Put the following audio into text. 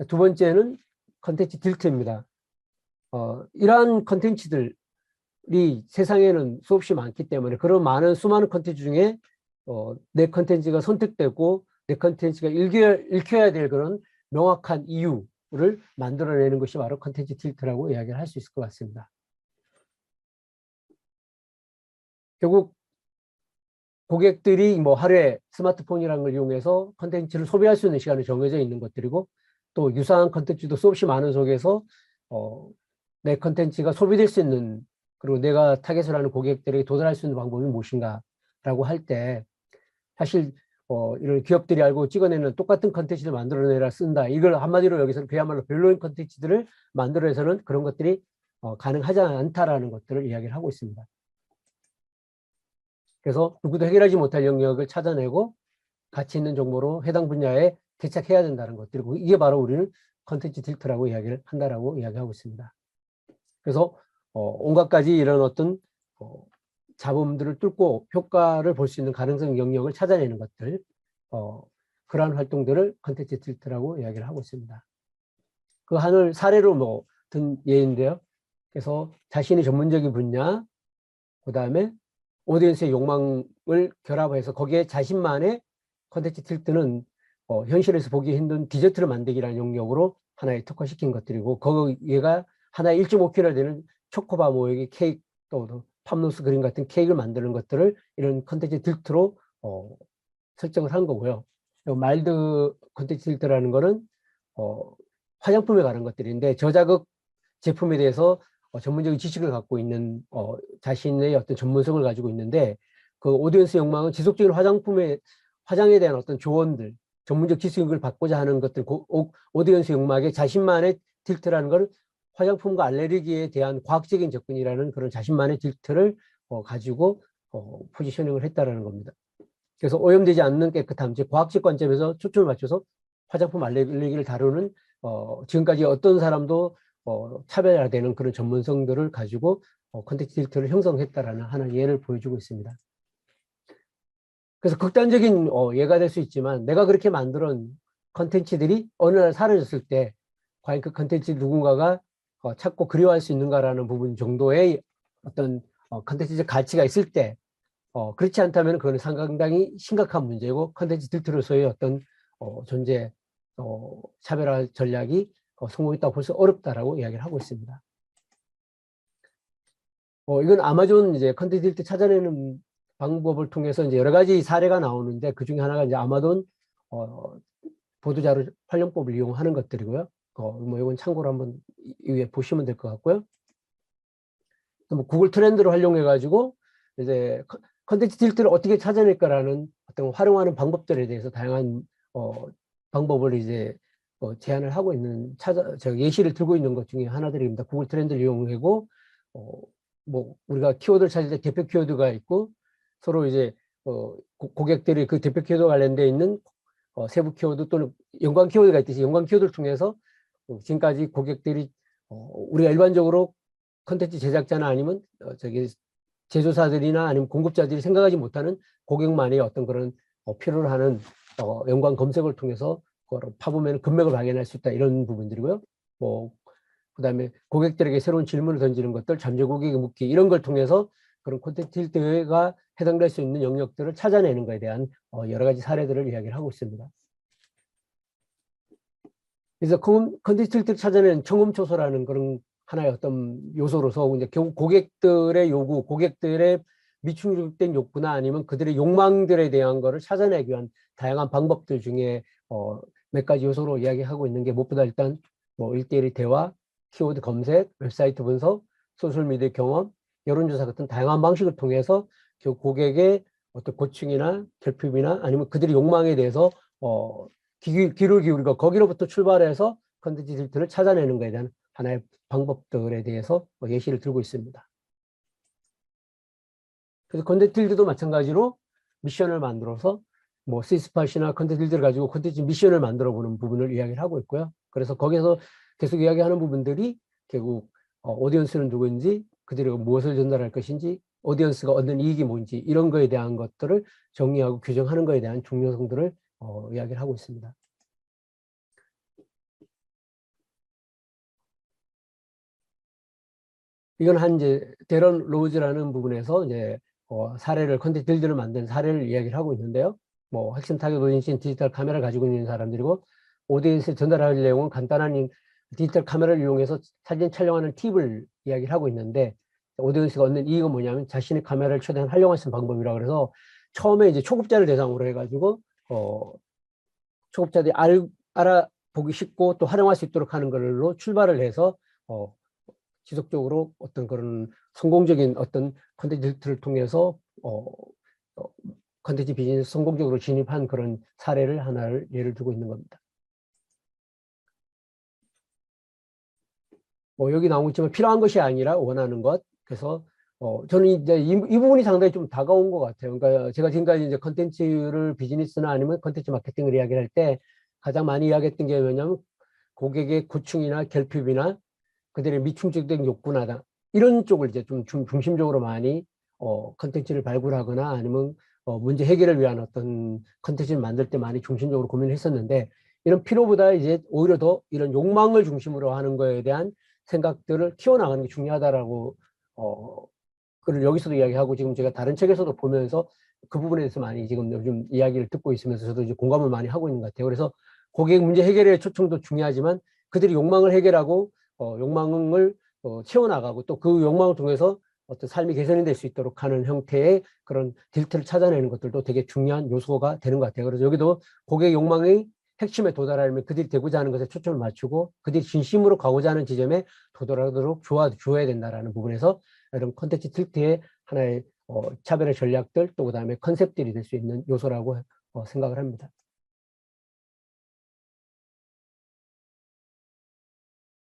두 번째는 컨텐츠 딜트입니다. 이러한 컨텐츠들이 세상에는 수없이 많기 때문에 그런 수많은 컨텐츠 중에 내 컨텐츠가 선택되고 내 컨텐츠가 읽혀야 될 그런 명확한 이유를 만들어내는 것이 바로 컨텐츠 딜트라고 이야기를 할 수 있을 것 같습니다. 결국 고객들이 뭐 하루에 스마트폰이라는 걸 이용해서 컨텐츠를 소비할 수 있는 시간이 정해져 있는 것들이고 또 유사한 컨텐츠도 수없이 많은 속에서 내 컨텐츠가 소비될 수 있는 그리고 내가 타겟을 하는 고객들에게 도달할 수 있는 방법이 무엇인가라고 할 때 사실 이런 기업들이 알고 찍어내는 똑같은 컨텐츠를 만들어내라 쓴다. 이걸 한마디로 여기서는 그야말로 별로인 컨텐츠들을 만들어내서는 그런 것들이 가능하지 않다라는 것들을 이야기를 하고 있습니다. 그래서 누구도 해결하지 못할 영역을 찾아내고 가치 있는 정보로 해당 분야에 개척해야 된다는 것들이고 이게 바로 우리는 컨텐츠 딜트라고 이야기를 한다라고 이야기하고 있습니다. 그래서 온갖 가지 이런 어떤 잡음들을 뚫고 효과를 볼 수 있는 가능성 영역을 찾아내는 것들 그러한 활동들을 컨텐츠 딜트라고 이야기를 하고 있습니다. 그 하늘 사례로 든 예인데요. 그래서 자신의 전문적인 분야 그 다음에 오디언스의 욕망을 결합해서 거기에 자신만의 컨텐츠 딜트는 현실에서 보기 힘든 디저트를 만들기라는 영역으로 하나의 특화시킨 것들이고 얘가 하나에 1.5kg 되는 초코바 모양의 케이크 또 팝누스 그림 같은 케이크를 만드는 것들을 이런 컨텐츠 딜트로 설정을 한 거고요. 마일드 컨텐츠 딜트라는 거는 화장품에 관한 것들인데 저자극 제품에 대해서 전문적인 지식을 갖고 있는 자신의 어떤 전문성을 가지고 있는데 그 오디언스 욕망은 지속적인 화장에 대한 어떤 조언들 전문적 지식을 받고자 하는 것들 오디언스 욕망에 자신만의 딜트라는 걸 화장품과 알레르기에 대한 과학적인 접근이라는 그런 자신만의 딜트를 가지고 포지셔닝을 했다라는 겁니다. 그래서 오염되지 않는 깨끗함, 즉 과학적 관점에서 초점을 맞춰서 화장품 알레르기를 다루는 지금까지 어떤 사람도 차별화되는 그런 전문성들을 가지고 컨텐츠 딜트를 형성했다라는 하나의 예를 보여주고 있습니다. 그래서 극단적인 예가 될 수 있지만 내가 그렇게 만든 컨텐츠들이 어느 날 사라졌을 때 과연 그 컨텐츠 누군가가 찾고 그리워할 수 있는가라는 부분 정도의 어떤 컨텐츠적 가치가 있을 때 그렇지 않다면 그건 상당히 심각한 문제고 컨텐츠 딜트로서의 어떤 존재 차별화 전략이 성공했다고 볼 수 어렵다라고 이야기를 하고 있습니다. 이건 아마존 이제 컨텐츠 딜트 찾아내는 방법을 통해서 이제 여러 가지 사례가 나오는데 그 중에 하나가 이제 아마존 보도자료 활용법을 이용하는 것들이고요. 이건 참고로 한번 위에 보시면 될 것 같고요. 또 구글 트렌드를 활용해 가지고 이제 컨텐츠 딜트를 어떻게 찾아낼까라는 어떤 활용하는 방법들에 대해서 다양한 방법을 이제 제안을 하고 있는 예시를 들고 있는 것 중에 하나들입니다. 구글 트렌드를 이용하고 우리가 키워드를 찾을 때 대표 키워드가 있고 서로 이제 고객들이 그 대표 키워드 관련되어 있는 세부 키워드 또는 연관 키워드가 있듯이 연관 키워드를 통해서 지금까지 고객들이 우리가 일반적으로 컨텐츠 제작자나 아니면 제조사들이나 아니면 공급자들이 생각하지 못하는 고객만의 어떤 그런 필요로 하는 연관 검색을 통해서 파보면 금맥을 발견할 수 있다 이런 부분들이고요. 그다음에 고객들에게 새로운 질문을 던지는 것들, 잠재 고객의 묻기 이런 걸 통해서 그런 콘텐츠 딜트가 해당될 수 있는 영역들을 찾아내는 것에 대한 여러 가지 사례들을 이야기를 하고 있습니다. 그래서 콘텐츠 딜트를 찾아내는 청음초소라는 그런 하나의 어떤 요소로서 이제 결국 고객들의 요구, 고객들의 미충족된 욕구나 아니면 그들의 욕망들에 대한 거를 찾아내기 위한 다양한 방법들 중에 몇 가지 요소로 이야기하고 있는 게 무엇보다 일단 1:1 대화, 키워드 검색, 웹사이트 분석, 소셜미디어 경험, 여론조사 같은 다양한 방식을 통해서 고객의 어떤 고충이나 결핍이나 아니면 그들의 욕망에 대해서 귀를 기울이고 거기로부터 출발해서 컨텐츠 딜트를 찾아내는 것에 대한 하나의 방법들에 대해서 예시를 들고 있습니다. 그래서 컨텐츠 딜트도 마찬가지로 미션을 만들어서 시스팟이나 컨텐츠 딜트를 가지고 컨텐츠 미션을 만들어 보는 부분을 이야기를 하고 있고요. 그래서 거기에서 계속 이야기하는 부분들이 결국 오디언스는 누구인지 그들이 무엇을 전달할 것인지 오디언스가 얻는 이익이 뭔지 이런 거에 대한 것들을 정리하고 규정하는 거에 대한 중요성들을 이야기를 하고 있습니다. 이건 한 이제 데런 로즈라는 부분에서 이제 사례를 컨텐츠 딜들을 만든 사례를 이야기를 하고 있는데요. 뭐 핵심 타겟 오디언스인 디지털 카메라를 가지고 있는 사람들이고 오디언스에 전달할 내용은 간단한 디지털 카메라를 이용해서 사진 촬영하는 팁을 이야기를 하고 있는데 오디언스가 얻는 이익은 뭐냐면 자신의 카메라를 최대한 활용할 수 있는 방법이라 그래서 처음에 이제 초급자를 대상으로 해가지고 초급자들이 알아보기 쉽고 또 활용할 수 있도록 하는 걸로 출발을 해서 지속적으로 어떤 그런 성공적인 어떤 컨텐츠를 통해서 컨텐츠 비즈니스 성공적으로 진입한 그런 사례를 하나를 예를 들고 있는 겁니다. 뭐 여기 나오고 있지만 필요한 것이 아니라 원하는 것. 그래서 저는 이제 이 부분이 상당히 좀 다가온 것 같아요. 그러니까 제가 지금까지 이제 컨텐츠를 비즈니스나 아니면 컨텐츠 마케팅을 이야기할 때 가장 많이 이야기했던 게 뭐냐면 고객의 고충이나 결핍이나 그들의 미충족된 욕구나 이런 쪽을 이제 좀 중심적으로 많이 컨텐츠를 발굴하거나 아니면 문제 해결을 위한 어떤 컨텐츠를 만들 때 많이 중심적으로 고민을 했었는데 이런 필요보다 이제 오히려 더 이런 욕망을 중심으로 하는 거에 대한 생각들을 키워나가는 게 중요하다라고 그걸 여기서도 이야기하고 지금 제가 다른 책에서도 보면서 그 부분에 대해서 많이 지금 요즘 이야기를 듣고 있으면서 저도 이제 공감을 많이 하고 있는 것 같아요. 그래서 고객 문제 해결의 초청도 중요하지만 그들이 욕망을 해결하고 욕망을 채워나가고 또 그 욕망을 통해서 어떤 삶이 개선이 될 수 있도록 하는 형태의 그런 딜트를 찾아내는 것들도 되게 중요한 요소가 되는 것 같아요. 그래서 여기도 고객 욕망의 핵심에 도달하려면 그들이 되고자 하는 것에 초점을 맞추고 그들이 진심으로 가고자 하는 지점에 도달하도록 도와줘야 된다라는 부분에서 이런 컨텐츠 틸트의 하나의 차별의 전략들 또 그다음에 컨셉들이 될 수 있는 요소라고 생각을 합니다.